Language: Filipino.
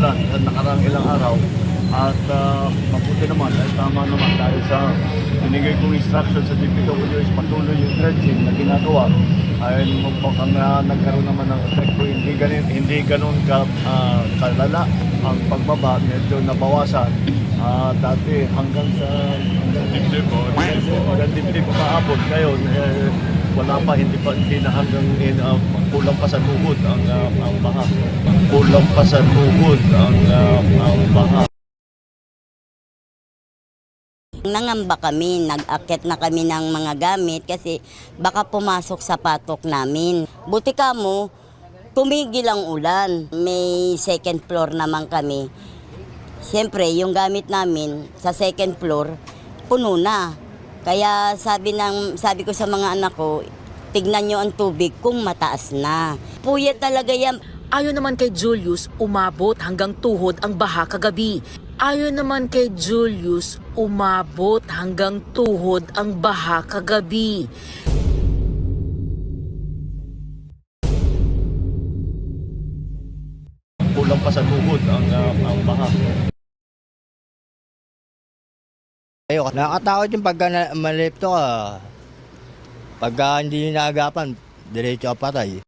umulan sa nakarang ilang araw. At mabuti naman, ay tama naman dahil sa binigay kong instruction sa DPWH patuloy yung dredging na ginagawa ay mukhang nagkaroon naman ng epekto. Hindi ganun kalala ang pagbaba, medyo nabawasan. Dati hanggang dibdib paabot ngayon, wala pa, hindi na hanggang kulang pa sa tuhod ang baha. Kulang pa sa tuhod ang baha. Nangamba kami, nag-akit na kami ng mga gamit kasi baka pumasok sa patok namin. Buti kamo, tumigil ang ulan. May second floor naman kami. Siyempre, yung gamit namin sa second floor, puno na. Kaya sabi ko sa mga anak ko, tignan nyo ang tubig kung mataas na. Puya talaga yan. Ayon naman kay Julius, umabot hanggang tuhod ang baha kagabi. Ayon naman kay Julius, umabot hanggang tuhod ang baha kagabi. Kulang pa sa tuhod ang baha. Ayoko, nakakatakot yung pagka malipto ka. Pagka hindi naagapan, diretso ka patay.